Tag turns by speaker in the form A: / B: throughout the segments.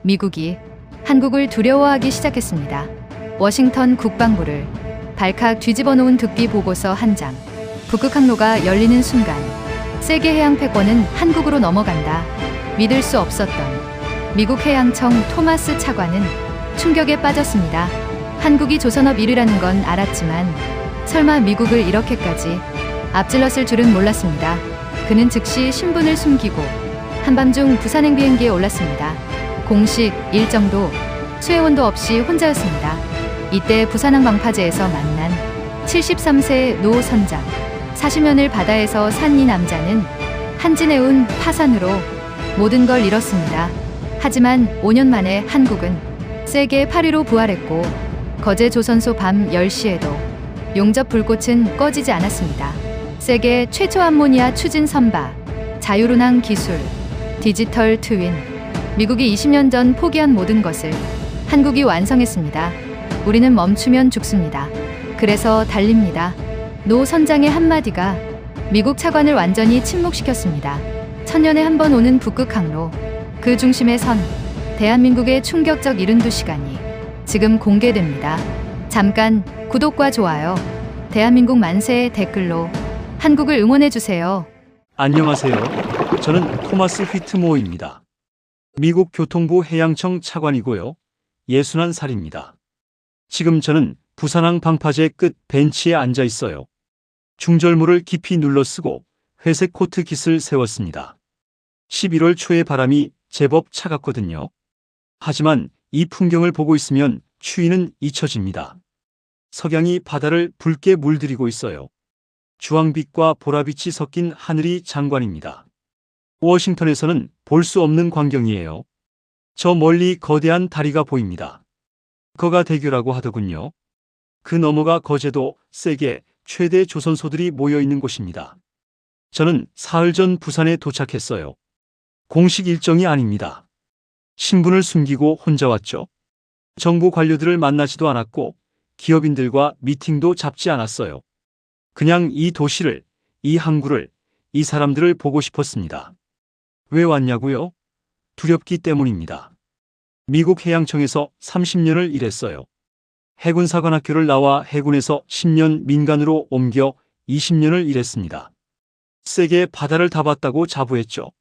A: 미국이 한국을 두려워하기 시작했습니다. 워싱턴 국방부를 발칵 뒤집어 놓은 듣기 보고서 한 장. 북극 항로가 열리는 순간 세계 해양 패권은 한국으로 넘어간다. 믿을 수 없었던 미국 해양청 토마스 차관은 충격에 빠졌습니다. 한국이 조선업 1위라는 건 알았지만 설마 미국을 이렇게까지 앞질렀을 줄은 몰랐습니다. 그는 즉시 신분을 숨기고 한밤중 부산행 비행기에 올랐습니다. 공식 일정도 수혜원도 없이 혼자였습니다. 이때 부산항 방파제에서 만난 73세 노 선장. 40년을 바다에서 산 이 남자는 한진해운 파산으로 모든 걸 잃었습니다. 하지만 5년 만에 한국은 세계 8위로 부활했고 거제 조선소 밤 10시에도 용접 불꽃은 꺼지지 않았습니다. 세계 최초 암모니아 추진 선박, 자율운항 기술, 디지털 트윈. 미국이 20년 전 포기한 모든 것을 한국이 완성했습니다. 우리는 멈추면 죽습니다. 그래서 달립니다. 노 선장의 한마디가 미국 차관을 완전히 침묵시켰습니다. 천년에 한 번 오는 북극 항로, 그 중심에 선 대한민국의 충격적 72시간이 지금 공개됩니다. 잠깐 구독과 좋아요, 대한민국 만세의 댓글로 한국을 응원해주세요.
B: 안녕하세요. 저는 토마스 휘트모어입니다. 미국 교통부 해양청 차관이고요. 61살입니다. 지금 저는 부산항 방파제 끝 벤치에 앉아 있어요. 중절모를 깊이 눌러쓰고 회색 코트 깃을 세웠습니다. 11월 초의 바람이 제법 차갑거든요. 하지만 이 풍경을 보고 있으면 추위는 잊혀집니다. 석양이 바다를 붉게 물들이고 있어요. 주황빛과 보라빛이 섞인 하늘이 장관입니다. 워싱턴에서는 볼 수 없는 광경이에요. 저 멀리 거대한 다리가 보입니다. 거가 대교라고 하더군요. 그 너머가 거제도 세계 최대 조선소들이 모여있는 곳입니다. 저는 사흘 전 부산에 도착했어요. 공식 일정이 아닙니다. 신분을 숨기고 혼자 왔죠. 정부 관료들을 만나지도 않았고 기업인들과 미팅도 잡지 않았어요. 그냥 이 도시를, 이 항구를, 이 사람들을 보고 싶었습니다. 왜 왔냐고요? 두렵기 때문입니다. 미국 해양청에서 30년을 일했어요. 해군사관학교를 나와 해군에서 10년 민간으로 옮겨 20년을 일했습니다. 세계 바다를 다 봤다고 자부했죠.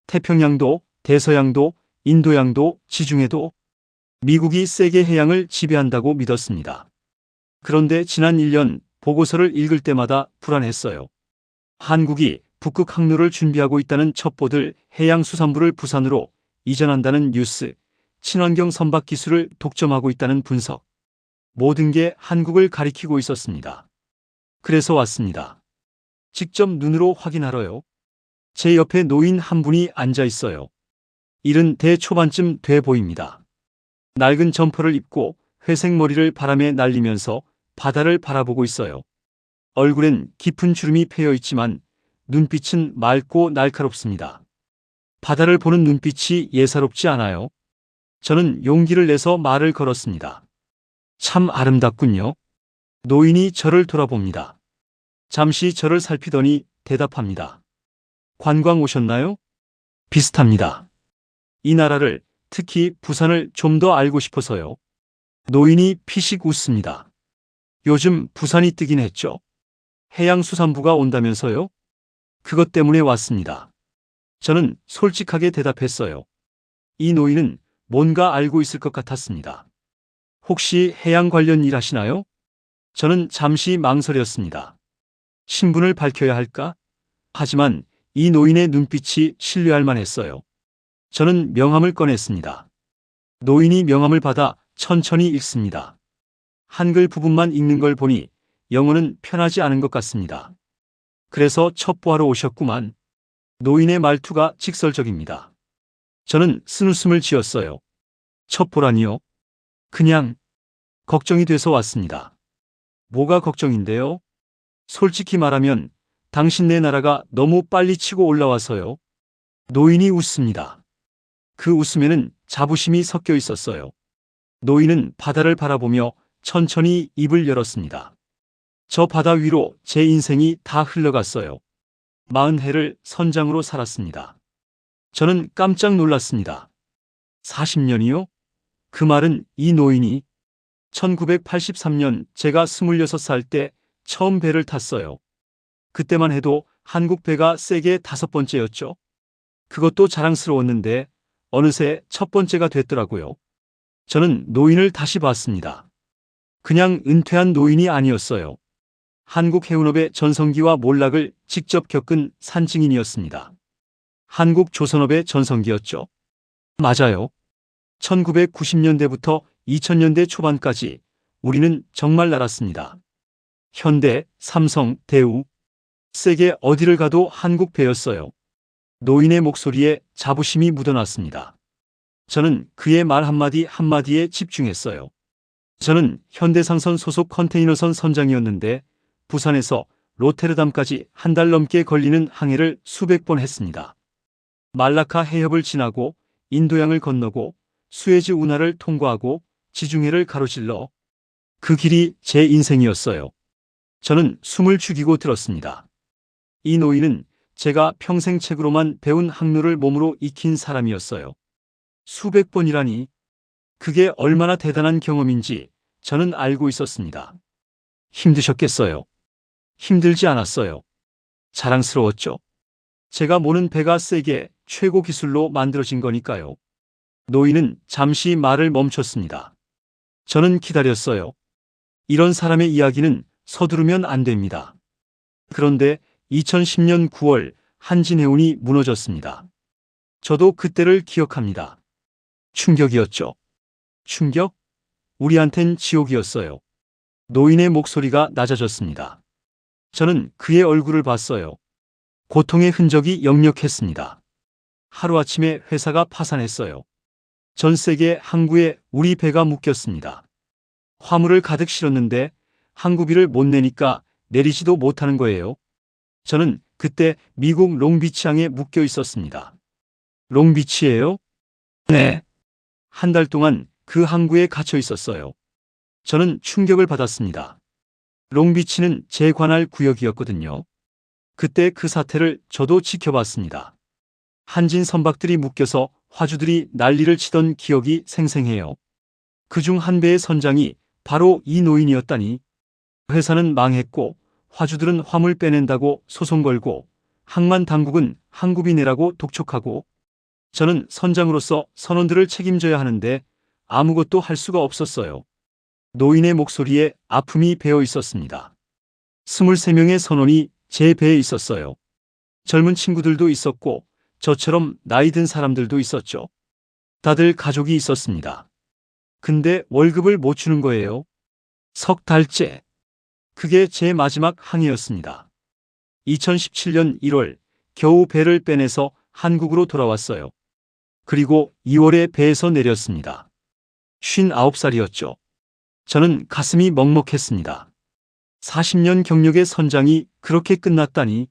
B: 태평양도, 대서양도, 인도양도, 지중해도 미국이 세계 해양을 지배한다고 믿었습니다. 그런데 지난 1년 보고서를 읽을 때마다 불안했어요. 한국이 북극 항로를 준비하고 있다는 첩보들, 해양수산부를 부산으로 이전한다는 뉴스, 친환경 선박 기술을 독점하고 있다는 분석. 모든 게 한국을 가리키고 있었습니다. 그래서 왔습니다. 직접 눈으로 확인하러요. 제 옆에 노인 한 분이 앉아 있어요. 70대 초반쯤 돼 보입니다. 낡은 점퍼를 입고 회색 머리를 바람에 날리면서 바다를 바라보고 있어요. 얼굴엔 깊은 주름이 패여 있지만 눈빛은 맑고 날카롭습니다. 바다를 보는 눈빛이 예사롭지 않아요. 저는 용기를 내서 말을 걸었습니다. 참 아름답군요. 노인이 저를 돌아봅니다. 잠시 저를 살피더니 대답합니다. 관광 오셨나요? 비슷합니다. 이 나라를, 특히 부산을 좀 더 알고 싶어서요. 노인이 피식 웃습니다. 요즘 부산이 뜨긴 했죠. 해양수산부가 온다면서요? 그것 때문에 왔습니다. 저는 솔직하게 대답했어요. 이 노인은 뭔가 알고 있을 것 같았습니다. 혹시 해양 관련 일 하시나요? 저는 잠시 망설였습니다. 신분을 밝혀야 할까? 하지만 이 노인의 눈빛이 신뢰할 만했어요. 저는 명함을 꺼냈습니다. 노인이 명함을 받아 천천히 읽습니다. 한글 부분만 읽는 걸 보니 영어는 편하지 않은 것 같습니다. 그래서 첩보하러 오셨구만. 노인의 말투가 직설적입니다. 저는 쓴웃음을 지었어요. 첩보라니요? 그냥 걱정이 돼서 왔습니다. 뭐가 걱정인데요? 솔직히 말하면 당신네 나라가 너무 빨리 치고 올라와서요. 노인이 웃습니다. 그 웃음에는 자부심이 섞여 있었어요. 노인은 바다를 바라보며 천천히 입을 열었습니다. 저 바다 위로 제 인생이 다 흘러갔어요. 40해를 선장으로 살았습니다. 저는 깜짝 놀랐습니다. 40년이요? 그 말은 이 노인이 1983년 제가 26살 때 처음 배를 탔어요. 그때만 해도 한국 배가 세계 5번째였죠. 그것도 자랑스러웠는데 어느새 첫 번째가 됐더라고요. 저는 노인을 다시 봤습니다. 그냥 은퇴한 노인이 아니었어요. 한국 해운업의 전성기와 몰락을 직접 겪은 산증인이었습니다. 한국 조선업의 전성기였죠. 맞아요. 1990년대부터 2000년대 초반까지 우리는 정말 날았습니다. 현대, 삼성, 대우, 세계 어디를 가도 한국 배였어요. 노인의 목소리에 자부심이 묻어났습니다. 저는 그의 말 한마디 한마디에 집중했어요. 저는 현대상선 소속 컨테이너선 선장이었는데 부산에서 로테르담까지 한 달 넘게 걸리는 항해를 수백 번 했습니다. 말라카 해협을 지나고 인도양을 건너고 수에즈 운하를 통과하고 지중해를 가로질러 그 길이 제 인생이었어요. 저는 숨을 죽이고 들었습니다. 이 노인은 제가 평생 책으로만 배운 항로를 몸으로 익힌 사람이었어요. 수백 번이라니 그게 얼마나 대단한 경험인지 저는 알고 있었습니다. 힘드셨겠어요? 힘들지 않았어요. 자랑스러웠죠. 제가 모는 배가 세계 최고 기술로 만들어진 거니까요. 노인은 잠시 말을 멈췄습니다. 저는 기다렸어요. 이런 사람의 이야기는 서두르면 안 됩니다. 그런데 2010년 9월 한진해운이 무너졌습니다. 저도 그때를 기억합니다. 충격이었죠. 충격? 우리한텐 지옥이었어요. 노인의 목소리가 낮아졌습니다. 저는 그의 얼굴을 봤어요. 고통의 흔적이 역력했습니다. 하루아침에 회사가 파산했어요. 전 세계 항구에 우리 배가 묶였습니다. 화물을 가득 실었는데 항구비를 못 내니까 내리지도 못하는 거예요. 저는 그때 미국 롱비치항에 묶여 있었습니다. 롱비치예요? 네. 한 달 동안 그 항구에 갇혀 있었어요. 저는 충격을 받았습니다. 롱비치는 제 관할 구역이었거든요. 그때 그 사태를 저도 지켜봤습니다. 한진 선박들이 묶여서 화주들이 난리를 치던 기억이 생생해요. 그중 한 배의 선장이 바로 이 노인이었다니. 회사는 망했고 화주들은 화물 빼낸다고 소송 걸고 항만 당국은 항구비 내라고 독촉하고 저는 선장으로서 선원들을 책임져야 하는데 아무것도 할 수가 없었어요. 노인의 목소리에 아픔이 배어 있었습니다. 23명의 선원이 제 배에 있었어요. 젊은 친구들도 있었고 저처럼 나이 든 사람들도 있었죠. 다들 가족이 있었습니다. 근데 월급을 못 주는 거예요. 석 달째. 그게 제 마지막 항해였습니다. 2017년 1월 겨우 배를 빼내서 한국으로 돌아왔어요. 그리고 2월에 배에서 내렸습니다. 59살이었죠. 저는 가슴이 먹먹했습니다. 40년 경력의 선장이 그렇게 끝났다니.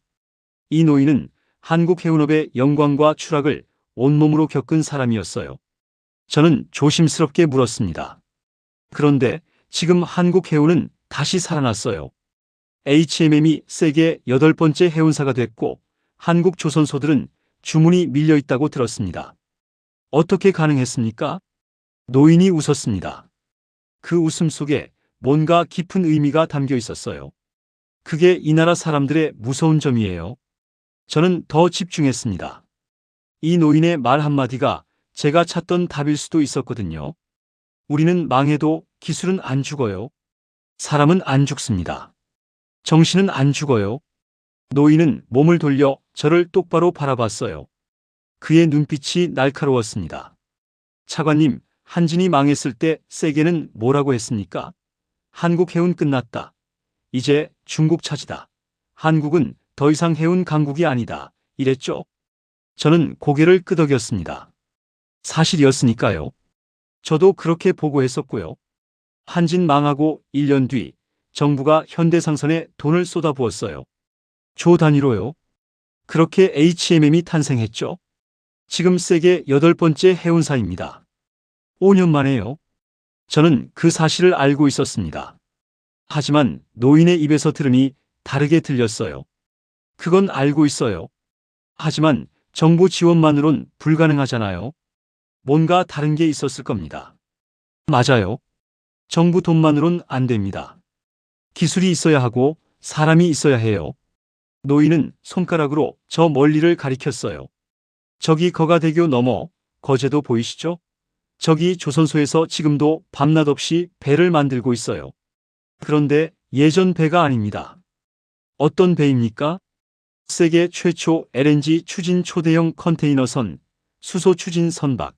B: 이 노인은 한국 해운업의 영광과 추락을 온몸으로 겪은 사람이었어요. 저는 조심스럽게 물었습니다. 그런데 지금 한국 해운은 다시 살아났어요. HMM이 세계 8번째 해운사가 됐고 한국 조선소들은 주문이 밀려 있다고 들었습니다. 어떻게 가능했습니까? 노인이 웃었습니다. 그 웃음 속에 뭔가 깊은 의미가 담겨 있었어요. 그게 이 나라 사람들의 무서운 점이에요. 저는 더 집중했습니다. 이 노인의 말 한마디가 제가 찾던 답일 수도 있었거든요. 우리는 망해도 기술은 안 죽어요. 사람은 안 죽습니다. 정신은 안 죽어요. 노인은 몸을 돌려 저를 똑바로 바라봤어요. 그의 눈빛이 날카로웠습니다. 차관님, 한진이 망했을 때 세계는 뭐라고 했습니까? 한국 해운 끝났다. 이제 중국 차지다. 한국은 더 이상 해운 강국이 아니다. 이랬죠? 저는 고개를 끄덕였습니다. 사실이었으니까요. 저도 그렇게 보고했었고요. 한진 망하고 1년 뒤 정부가 현대상선에 돈을 쏟아부었어요. 조 단위로요. 그렇게 HMM이 탄생했죠. 지금 세계 8번째 해운사입니다. 5년 만에요. 저는 그 사실을 알고 있었습니다. 하지만 노인의 입에서 들으니 다르게 들렸어요. 그건 알고 있어요. 하지만 정부 지원만으론 불가능하잖아요. 뭔가 다른 게 있었을 겁니다. 맞아요. 정부 돈만으론 안 됩니다. 기술이 있어야 하고 사람이 있어야 해요. 노인은 손가락으로 저 멀리를 가리켰어요. 저기 거가대교 넘어 거제도 보이시죠? 저기 조선소에서 지금도 밤낮 없이 배를 만들고 있어요. 그런데 예전 배가 아닙니다. 어떤 배입니까? 세계 최초 LNG 추진 초대형 컨테이너선, 수소 추진 선박,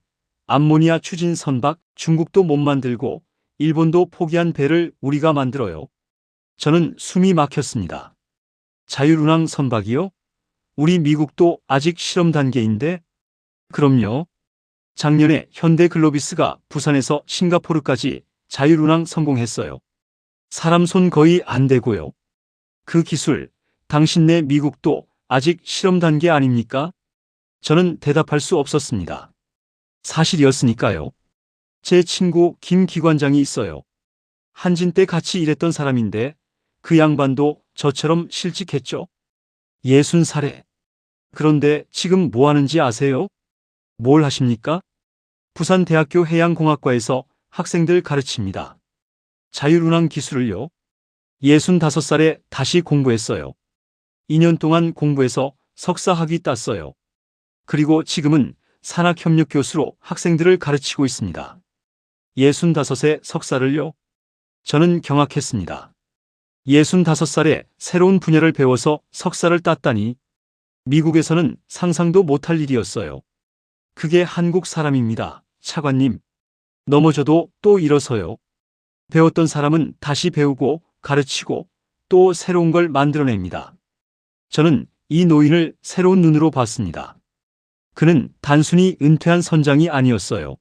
B: 암모니아 추진 선박, 중국도 못 만들고 일본도 포기한 배를 우리가 만들어요. 저는 숨이 막혔습니다. 자율운항 선박이요? 우리 미국도 아직 실험 단계인데? 그럼요. 작년에 현대글로비스가 부산에서 싱가포르까지 자율운항 성공했어요. 사람 손 거의 안 대고요. 그 기술, 당신네 미국도 아직 실험 단계 아닙니까? 저는 대답할 수 없었습니다. 사실이었으니까요. 제 친구 김 기관장이 있어요. 한진 때 같이 일했던 사람인데 그 양반도 저처럼 실직했죠. 60살에. 그런데 지금 뭐 하는지 아세요? 뭘 하십니까? 부산대학교 해양공학과에서 학생들 가르칩니다. 자율운항 기술을요. 65살에 다시 공부했어요. 2년 동안 공부해서 석사학위 땄어요. 그리고 지금은 산학협력 교수로 학생들을 가르치고 있습니다. 65세 석사를요? 저는 경악했습니다. 65살에 새로운 분야를 배워서 석사를 땄다니 미국에서는 상상도 못할 일이었어요. 그게 한국 사람입니다. 차관님. 넘어져도 또 일어서요. 배웠던 사람은 다시 배우고 가르치고 또 새로운 걸 만들어냅니다. 저는 이 노인을 새로운 눈으로 봤습니다. 그는 단순히 은퇴한 선장이 아니었어요.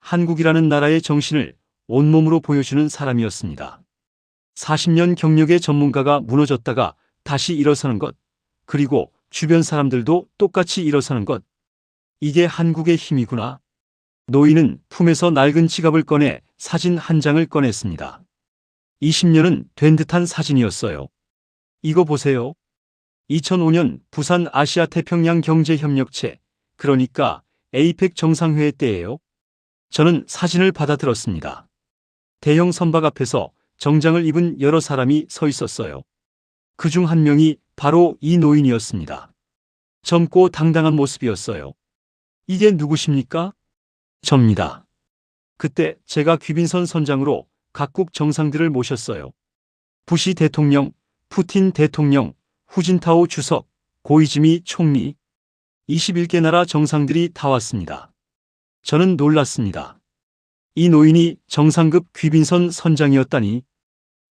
B: 한국이라는 나라의 정신을 온몸으로 보여주는 사람이었습니다. 40년 경력의 전문가가 무너졌다가 다시 일어서는 것, 그리고 주변 사람들도 똑같이 일어서는 것. 이게 한국의 힘이구나. 노인은 품에서 낡은 지갑을 꺼내 사진 한 장을 꺼냈습니다. 20년은 된 듯한 사진이었어요. 이거 보세요. 2005년 부산 아시아 태평양 경제협력체, 그러니까 에이펙 정상회의 때예요. 저는 사진을 받아들었습니다. 대형 선박 앞에서 정장을 입은 여러 사람이 서 있었어요. 그중 한 명이 바로 이 노인이었습니다. 젊고 당당한 모습이었어요. 이게 누구십니까? 접니다. 그때 제가 귀빈선 선장으로 각국 정상들을 모셨어요. 부시 대통령, 푸틴 대통령, 후진타오 주석, 고이즈미 총리, 21개 나라 정상들이 다 왔습니다. 저는 놀랐습니다. 이 노인이 정상급 귀빈선 선장이었다니.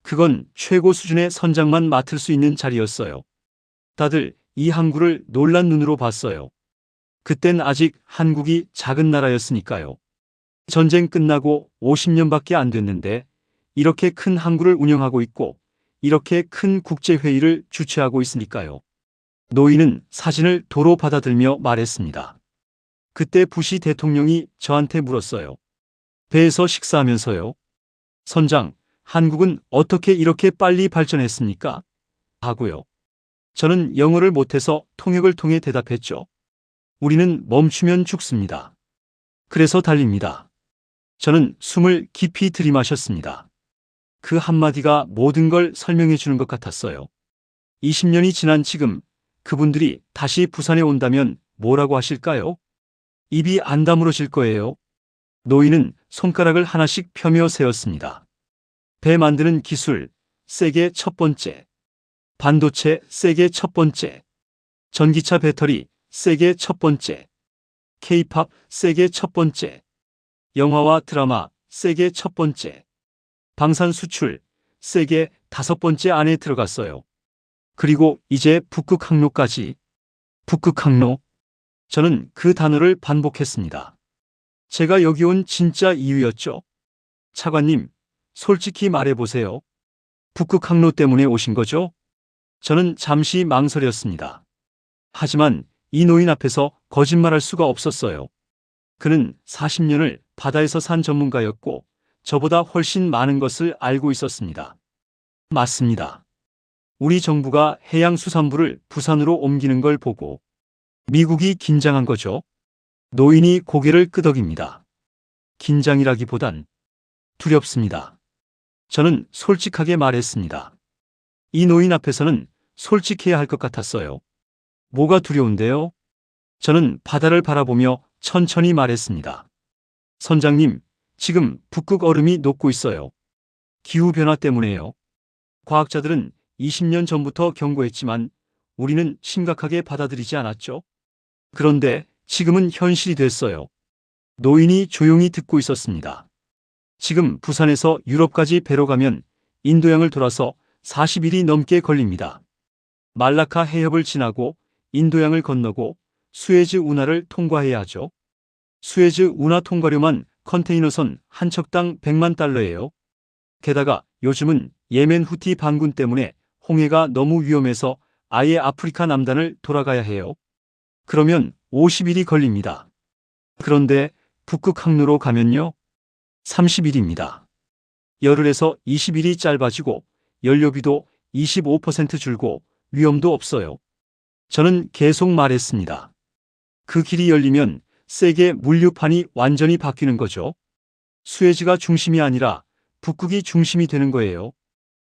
B: 그건 최고 수준의 선장만 맡을 수 있는 자리였어요. 다들 이 항구를 놀란 눈으로 봤어요. 그땐 아직 한국이 작은 나라였으니까요. 전쟁 끝나고 50년밖에 안 됐는데 이렇게 큰 항구를 운영하고 있고 이렇게 큰 국제회의를 주최하고 있으니까요. 노인은 사진을 도로 받아들며 말했습니다. 그때 부시 대통령이 저한테 물었어요. 배에서 식사하면서요. 선장, 한국은 어떻게 이렇게 빨리 발전했습니까? 하고요. 저는 영어를 못해서 통역을 통해 대답했죠. 우리는 멈추면 죽습니다. 그래서 달립니다. 저는 숨을 깊이 들이마셨습니다. 그 한마디가 모든 걸 설명해 주는 것 같았어요. 20년이 지난 지금 그분들이 다시 부산에 온다면 뭐라고 하실까요? 입이 안 다물어질 거예요. 노인은 손가락을 하나씩 펴며 세웠습니다. 배 만드는 기술, 세계 첫 번째. 반도체, 세계 첫 번째. 전기차 배터리, 세계 첫 번째. K-팝, 세계 첫 번째. 영화와 드라마, 세계 첫 번째. 방산 수출, 세계 5번째 안에 들어갔어요. 그리고 이제 북극 항로까지. 북극 항로. 저는 그 단어를 반복했습니다. 제가 여기 온 진짜 이유였죠. 차관님, 솔직히 말해보세요. 북극 항로 때문에 오신 거죠? 저는 잠시 망설였습니다. 하지만 이 노인 앞에서 거짓말할 수가 없었어요. 그는 40년을 바다에서 산 전문가였고 저보다 훨씬 많은 것을 알고 있었습니다. 맞습니다. 우리 정부가 해양수산부를 부산으로 옮기는 걸 보고 미국이 긴장한 거죠. 노인이 고개를 끄덕입니다. 긴장이라기보단 두렵습니다. 저는 솔직하게 말했습니다. 이 노인 앞에서는 솔직해야 할 것 같았어요. 뭐가 두려운데요? 저는 바다를 바라보며 천천히 말했습니다. 선장님, 지금 북극 얼음이 녹고 있어요. 기후변화 때문에요. 과학자들은 20년 전부터 경고했지만 우리는 심각하게 받아들이지 않았죠. 그런데 지금은 현실이 됐어요. 노인이 조용히 듣고 있었습니다. 지금 부산에서 유럽까지 배로 가면 인도양을 돌아서 40일이 넘게 걸립니다. 말라카 해협을 지나고 인도양을 건너고 수에즈 운하를 통과해야 하죠. 수에즈 운하 통과료만 컨테이너선 한 척당 100만 달러예요. 게다가 요즘은 예멘 후티 반군 때문에 홍해가 너무 위험해서 아예 아프리카 남단을 돌아가야 해요. 그러면 50일이 걸립니다. 그런데 북극 항로로 가면요? 30일입니다. 열흘에서 20일이 짧아지고 연료비도 25% 줄고 위험도 없어요. 저는 계속 말했습니다. 그 길이 열리면 세계 물류판이 완전히 바뀌는 거죠. 수에즈가 중심이 아니라 북극이 중심이 되는 거예요.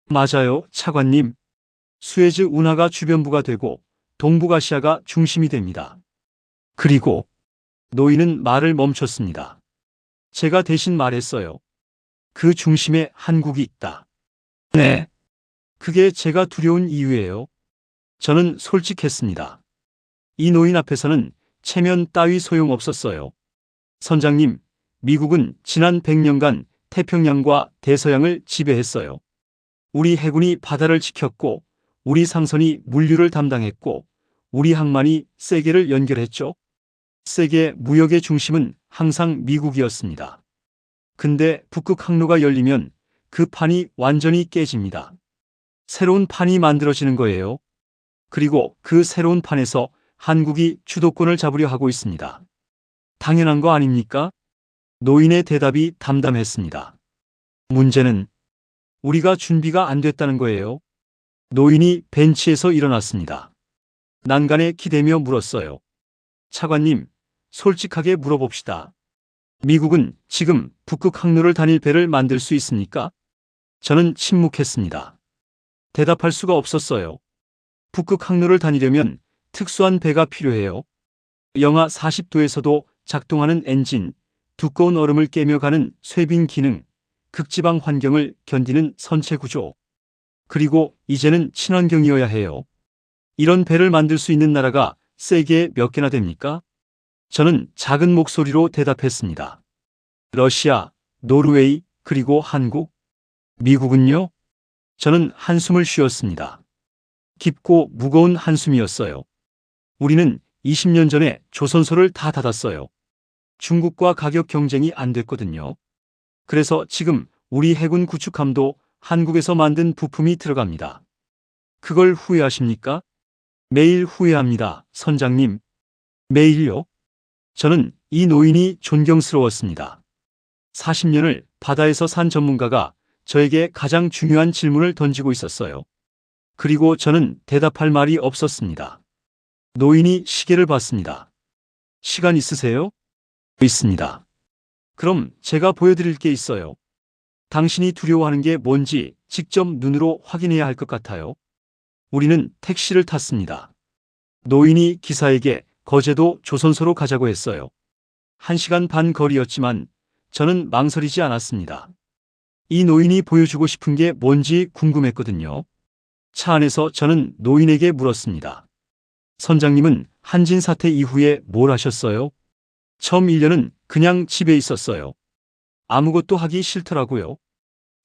B: 맞아요, 차관님. 수에즈 운하가 주변부가 되고 동북아시아가 중심이 됩니다. 그리고 노인은 말을 멈췄습니다. 제가 대신 말했어요. 그 중심에 한국이 있다. 네. 그게 제가 두려운 이유예요. 저는 솔직했습니다. 이 노인 앞에서는 체면 따위 소용없었어요. 선장님, 미국은 지난 100년간 태평양과 대서양을 지배했어요. 우리 해군이 바다를 지켰고, 우리 상선이 물류를 담당했고, 우리 항만이 세계를 연결했죠. 세계 무역의 중심은 항상 미국이었습니다. 근데 북극 항로가 열리면 그 판이 완전히 깨집니다. 새로운 판이 만들어지는 거예요. 그리고 그 새로운 판에서 한국이 주도권을 잡으려 하고 있습니다. 당연한 거 아닙니까? 노인의 대답이 담담했습니다. 문제는 우리가 준비가 안 됐다는 거예요. 노인이 벤치에서 일어났습니다. 난간에 기대며 물었어요. 차관님, 솔직하게 물어봅시다. 미국은 지금 북극 항로를 다닐 배를 만들 수 있습니까? 저는 침묵했습니다. 대답할 수가 없었어요. 북극 항로를 다니려면 특수한 배가 필요해요. 영하 40도에서도 작동하는 엔진, 두꺼운 얼음을 깨며 가는 쇄빙 기능, 극지방 환경을 견디는 선체 구조. 그리고 이제는 친환경이어야 해요. 이런 배를 만들 수 있는 나라가 세계에 몇 개나 됩니까? 저는 작은 목소리로 대답했습니다. 러시아, 노르웨이, 그리고 한국. 미국은요? 저는 한숨을 쉬었습니다. 깊고 무거운 한숨이었어요. 우리는 20년 전에 조선소를 다 닫았어요. 중국과 가격 경쟁이 안 됐거든요. 그래서 지금 우리 해군 구축함도 한국에서 만든 부품이 들어갑니다. 그걸 후회하십니까? 매일 후회합니다, 선장님. 매일요? 저는 이 노인이 존경스러웠습니다. 40년을 바다에서 산 전문가가 저에게 가장 중요한 질문을 던지고 있었어요. 그리고 저는 대답할 말이 없었습니다. 노인이 시계를 봤습니다. 시간 있으세요? 있습니다. 그럼 제가 보여드릴 게 있어요. 당신이 두려워하는 게 뭔지 직접 눈으로 확인해야 할 것 같아요. 우리는 택시를 탔습니다. 노인이 기사에게 거제도 조선소로 가자고 했어요. 1시간 반 거리였지만 저는 망설이지 않았습니다. 이 노인이 보여주고 싶은 게 뭔지 궁금했거든요. 차 안에서 저는 노인에게 물었습니다. 선장님은 한진 사태 이후에 뭘 하셨어요? 처음 1년은 그냥 집에 있었어요. 아무것도 하기 싫더라고요.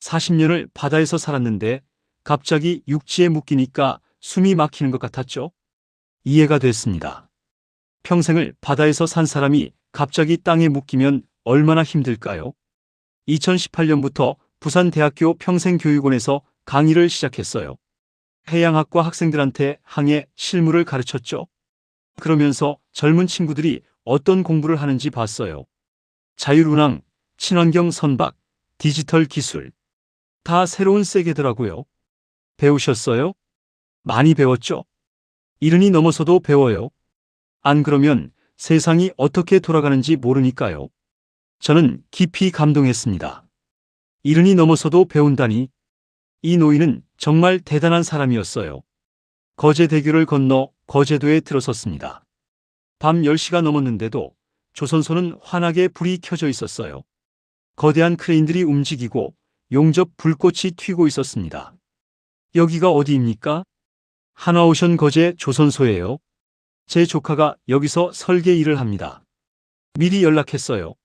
B: 40년을 바다에서 살았는데 갑자기 육지에 묶이니까 숨이 막히는 것 같았죠. 이해가 됐습니다. 평생을 바다에서 산 사람이 갑자기 땅에 묶이면 얼마나 힘들까요? 2018년부터 부산대학교 평생교육원에서 강의를 시작했어요. 해양학과 학생들한테 항해 실무를 가르쳤죠. 그러면서 젊은 친구들이 어떤 공부를 하는지 봤어요. 자율운항, 친환경 선박, 디지털 기술. 다 새로운 세계더라고요. 배우셨어요? 많이 배웠죠? 70이 넘어서도 배워요. 안 그러면 세상이 어떻게 돌아가는지 모르니까요. 저는 깊이 감동했습니다. 70이 넘어서도 배운다니. 이 노인은 정말 대단한 사람이었어요. 거제대교를 건너 거제도에 들어섰습니다. 밤 10시가 넘었는데도 조선소는 환하게 불이 켜져 있었어요. 거대한 크레인들이 움직이고 용접 불꽃이 튀고 있었습니다. 여기가 어디입니까? 한화오션 거제 조선소예요. 제 조카가 여기서 설계 일을 합니다. 미리 연락했어요.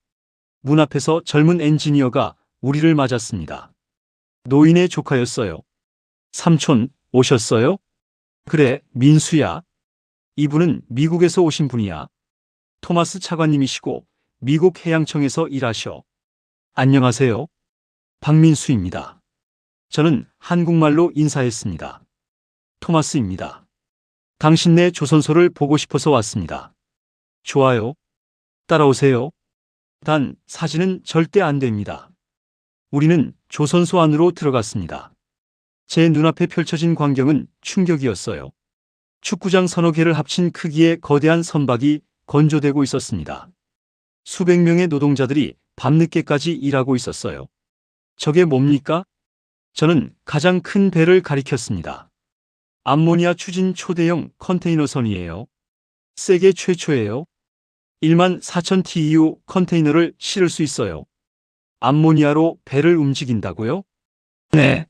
B: 문 앞에서 젊은 엔지니어가 우리를 맞았습니다. 노인의 조카였어요. 삼촌, 오셨어요? 그래, 민수야. 이분은 미국에서 오신 분이야. 토마스 차관님이시고 미국 해양청에서 일하셔. 안녕하세요. 박민수입니다. 저는 한국말로 인사했습니다. 토마스입니다. 당신네 조선소를 보고 싶어서 왔습니다. 좋아요. 따라오세요. 단, 사진은 절대 안 됩니다. 우리는 조선소 안으로 들어갔습니다. 제 눈앞에 펼쳐진 광경은 충격이었어요. 축구장 서너 개를 합친 크기의 거대한 선박이 건조되고 있었습니다. 수백 명의 노동자들이 밤늦게까지 일하고 있었어요. 저게 뭡니까? 저는 가장 큰 배를 가리켰습니다. 암모니아 추진 초대형 컨테이너선이에요. 세계 최초예요. 14,000 TEU 컨테이너를 실을 수 있어요. 암모니아로 배를 움직인다고요? 네.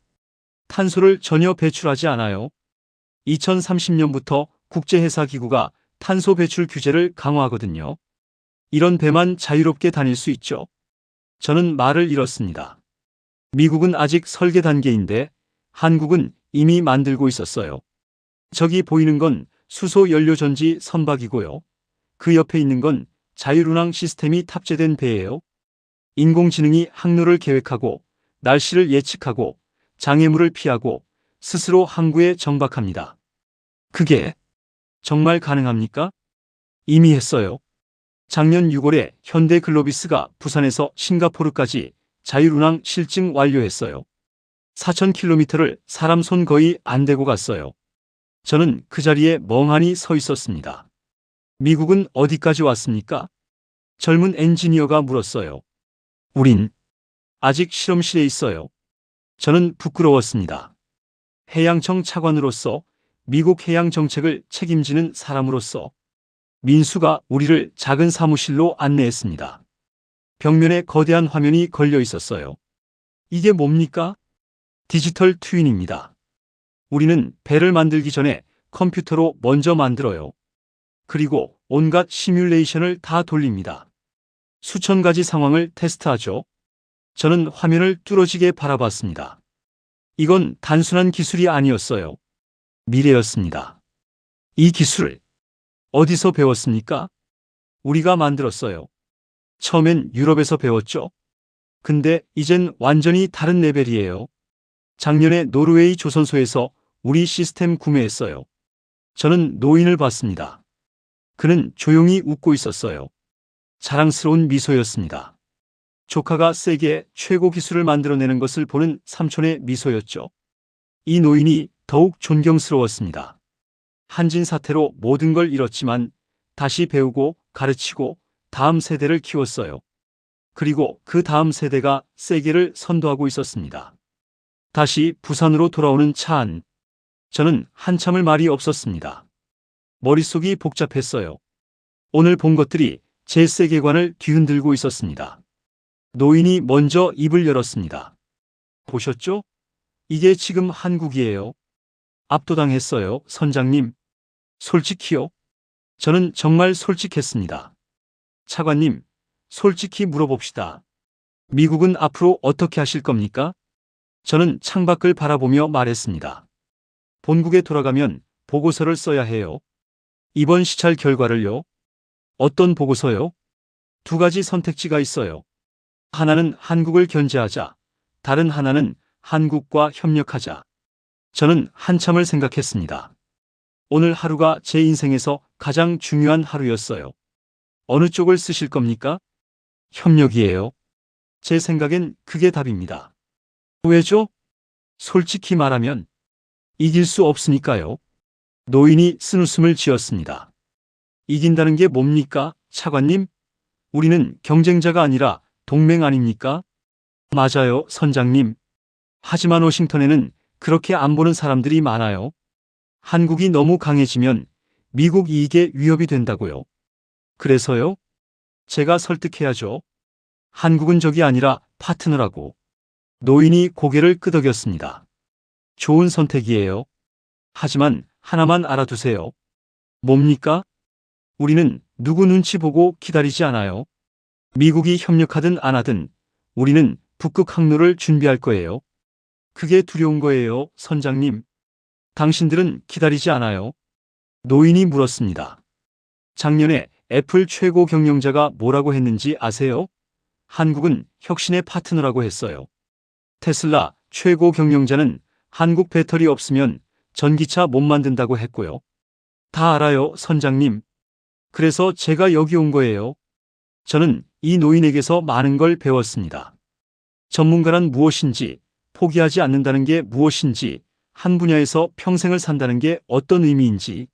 B: 탄소를 전혀 배출하지 않아요. 2030년부터 국제해사기구가 탄소 배출 규제를 강화하거든요. 이런 배만 자유롭게 다닐 수 있죠. 저는 말을 잃었습니다. 미국은 아직 설계 단계인데 한국은 이미 만들고 있었어요. 저기 보이는 건 수소 연료전지 선박이고요. 그 옆에 있는 건 자율운항 시스템이 탑재된 배예요. 인공지능이 항로를 계획하고 날씨를 예측하고 장애물을 피하고 스스로 항구에 정박합니다. 그게 정말 가능합니까? 이미 했어요. 작년 6월에 현대글로비스가 부산에서 싱가포르까지 자율운항 실증 완료했어요. 4,000km를 사람 손 거의 안 대고 갔어요. 저는 그 자리에 멍하니 서 있었습니다. 미국은 어디까지 왔습니까? 젊은 엔지니어가 물었어요. 우린 아직 실험실에 있어요. 저는 부끄러웠습니다. 해양청 차관으로서, 미국 해양 정책을 책임지는 사람으로서 민수가 우리를 작은 사무실로 안내했습니다. 벽면에 거대한 화면이 걸려 있었어요. 이게 뭡니까? 디지털 트윈입니다. 우리는 배를 만들기 전에 컴퓨터로 먼저 만들어요. 그리고 온갖 시뮬레이션을 다 돌립니다. 수천 가지 상황을 테스트하죠. 저는 화면을 뚫어지게 바라봤습니다. 이건 단순한 기술이 아니었어요. 미래였습니다. 이 기술을 어디서 배웠습니까? 우리가 만들었어요. 처음엔 유럽에서 배웠죠. 근데 이젠 완전히 다른 레벨이에요. 작년에 노르웨이 조선소에서 우리 시스템 구매했어요. 저는 노인을 봤습니다. 그는 조용히 웃고 있었어요. 자랑스러운 미소였습니다. 조카가 세계 최고 기술을 만들어내는 것을 보는 삼촌의 미소였죠. 이 노인이 더욱 존경스러웠습니다. 한진 사태로 모든 걸 잃었지만 다시 배우고 가르치고 다음 세대를 키웠어요. 그리고 그 다음 세대가 세계를 선도하고 있었습니다. 다시 부산으로 돌아오는 차 안. 저는 한참을 말이 없었습니다. 머릿속이 복잡했어요. 오늘 본 것들이 제 세계관을 뒤흔들고 있었습니다. 노인이 먼저 입을 열었습니다. 보셨죠? 이게 지금 한국이에요. 압도당했어요, 선장님. 솔직히요? 저는 정말 솔직했습니다. 차관님, 솔직히 물어봅시다. 미국은 앞으로 어떻게 하실 겁니까? 저는 창밖을 바라보며 말했습니다. 본국에 돌아가면 보고서를 써야 해요. 이번 시찰 결과를요? 어떤 보고서요? 두 가지 선택지가 있어요. 하나는 한국을 견제하자, 다른 하나는 한국과 협력하자. 저는 한참을 생각했습니다. 오늘 하루가 제 인생에서 가장 중요한 하루였어요. 어느 쪽을 쓰실 겁니까? 협력이에요. 제 생각엔 그게 답입니다. 왜죠? 솔직히 말하면 이길 수 없으니까요. 노인이 쓴웃음을 지었습니다. 이긴다는 게 뭡니까, 차관님? 우리는 경쟁자가 아니라 동맹 아닙니까? 맞아요, 선장님. 하지만 워싱턴에는 그렇게 안 보는 사람들이 많아요. 한국이 너무 강해지면 미국 이익에 위협이 된다고요. 그래서요? 제가 설득해야죠. 한국은 적이 아니라 파트너라고. 노인이 고개를 끄덕였습니다. 좋은 선택이에요. 하지만 하나만 알아두세요. 뭡니까? 우리는 누구 눈치 보고 기다리지 않아요. 미국이 협력하든 안 하든 우리는 북극 항로를 준비할 거예요. 그게 두려운 거예요, 선장님. 당신들은 기다리지 않아요. 노인이 물었습니다. 작년에 애플 최고 경영자가 뭐라고 했는지 아세요? 한국은 혁신의 파트너라고 했어요. 테슬라 최고 경영자는 한국 배터리 없으면 전기차 못 만든다고 했고요. 다 알아요, 선장님. 그래서 제가 여기 온 거예요. 저는 이 노인에게서 많은 걸 배웠습니다. 전문가란 무엇인지, 포기하지 않는다는 게 무엇인지, 한 분야에서 평생을 산다는 게 어떤 의미인지.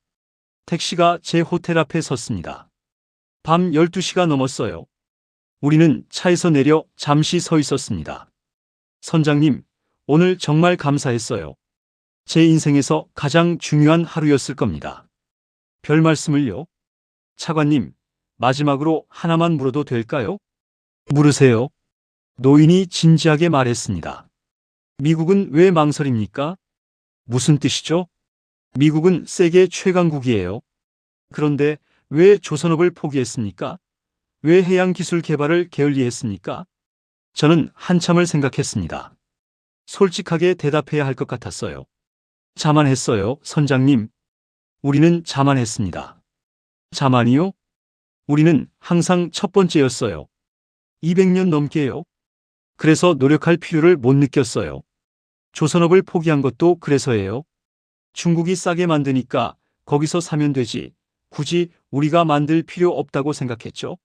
B: 택시가 제 호텔 앞에 섰습니다. 밤 12시가 넘었어요. 우리는 차에서 내려 잠시 서 있었습니다. 선장님, 오늘 정말 감사했어요. 제 인생에서 가장 중요한 하루였을 겁니다. 별 말씀을요. 차관님, 마지막으로 하나만 물어도 될까요? 물으세요. 노인이 진지하게 말했습니다. 미국은 왜 망설입니까? 무슨 뜻이죠? 미국은 세계 최강국이에요. 그런데 왜 조선업을 포기했습니까? 왜 해양 기술 개발을 게을리했습니까? 저는 한참을 생각했습니다. 솔직하게 대답해야 할 것 같았어요. 자만했어요, 선장님. 우리는 자만했습니다. 자만이요? 우리는 항상 첫 번째였어요. 200년 넘게요. 그래서 노력할 필요를 못 느꼈어요. 조선업을 포기한 것도 그래서예요. 중국이 싸게 만드니까 거기서 사면 되지. 굳이 우리가 만들 필요 없다고 생각했죠.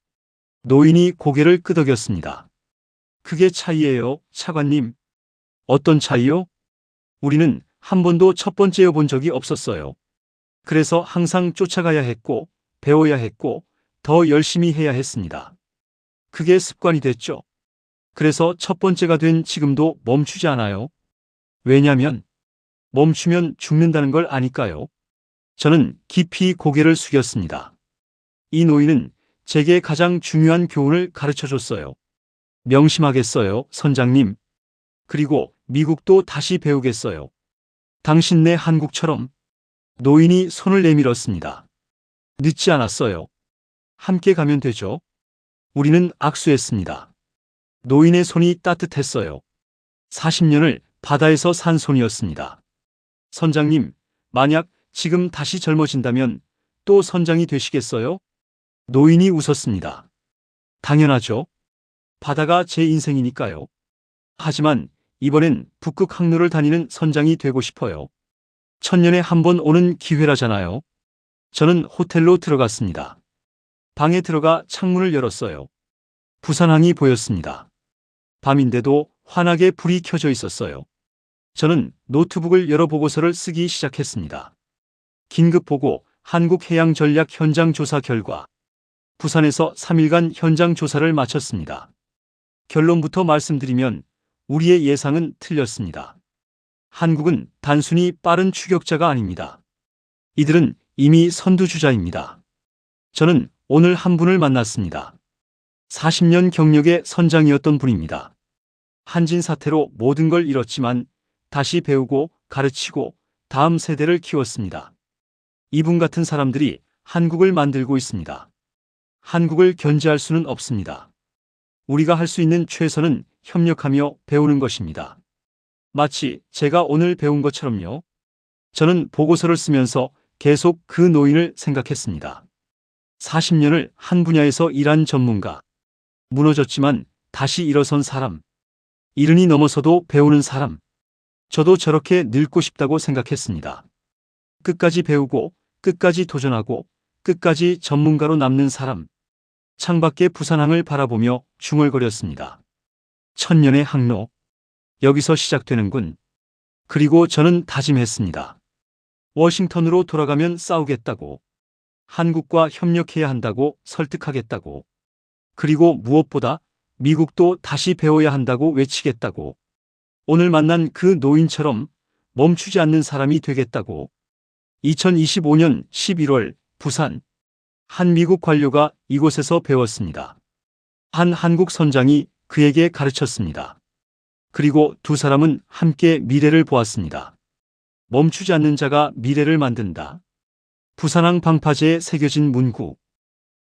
B: 노인이 고개를 끄덕였습니다. 그게 차이예요, 차관님. 어떤 차이요? 우리는 한 번도 첫 번째여 본 적이 없었어요. 그래서 항상 쫓아가야 했고, 배워야 했고, 더 열심히 해야 했습니다. 그게 습관이 됐죠. 그래서 첫 번째가 된 지금도 멈추지 않아요. 왜냐면 멈추면 죽는다는 걸 아니까요. 저는 깊이 고개를 숙였습니다. 이 노인은 제게 가장 중요한 교훈을 가르쳐 줬어요. 명심하겠어요, 선장님. 그리고 미국도 다시 배우겠어요. 당신네 한국처럼. 노인이 손을 내밀었습니다. 늦지 않았어요. 함께 가면 되죠. 우리는 악수했습니다. 노인의 손이 따뜻했어요. 40년을 바다에서 산 손이었습니다. 선장님, 만약 지금 다시 젊어진다면 또 선장이 되시겠어요? 노인이 웃었습니다. 당연하죠. 바다가 제 인생이니까요. 하지만 이번엔 북극 항로를 다니는 선장이 되고 싶어요. 천년에 한 번 오는 기회라잖아요. 저는 호텔로 들어갔습니다. 방에 들어가 창문을 열었어요. 부산항이 보였습니다. 밤인데도 환하게 불이 켜져 있었어요. 저는 노트북을 열어 보고서를 쓰기 시작했습니다. 긴급 보고 한국해양전략 현장 조사 결과. 부산에서 3일간 현장 조사를 마쳤습니다. 결론부터 말씀드리면 우리의 예상은 틀렸습니다. 한국은 단순히 빠른 추격자가 아닙니다. 이들은 이미 선두주자입니다. 저는 오늘 한 분을 만났습니다. 40년 경력의 선장이었던 분입니다. 한진 사태로 모든 걸 잃었지만 다시 배우고 가르치고 다음 세대를 키웠습니다. 이분 같은 사람들이 한국을 만들고 있습니다. 한국을 견제할 수는 없습니다. 우리가 할 수 있는 최선은 협력하며 배우는 것입니다. 마치 제가 오늘 배운 것처럼요. 저는 보고서를 쓰면서 계속 그 노인을 생각했습니다. 40년을 한 분야에서 일한 전문가. 무너졌지만 다시 일어선 사람. 이른이 넘어서도 배우는 사람. 저도 저렇게 늙고 싶다고 생각했습니다. 끝까지 배우고 끝까지 도전하고 끝까지 전문가로 남는 사람. 창밖의 부산항을 바라보며 중얼거렸습니다. 천년의 항로. 여기서 시작되는군. 그리고 저는 다짐했습니다. 워싱턴으로 돌아가면 싸우겠다고. 한국과 협력해야 한다고 설득하겠다고. 그리고 무엇보다 미국도 다시 배워야 한다고 외치겠다고. 오늘 만난 그 노인처럼 멈추지 않는 사람이 되겠다고. 2025년 11월 부산. 한 미국 관료가 이곳에서 배웠습니다. 한 한국 선장이 그에게 가르쳤습니다. 그리고 두 사람은 함께 미래를 보았습니다. 멈추지 않는 자가 미래를 만든다. 부산항 방파제에 새겨진 문구.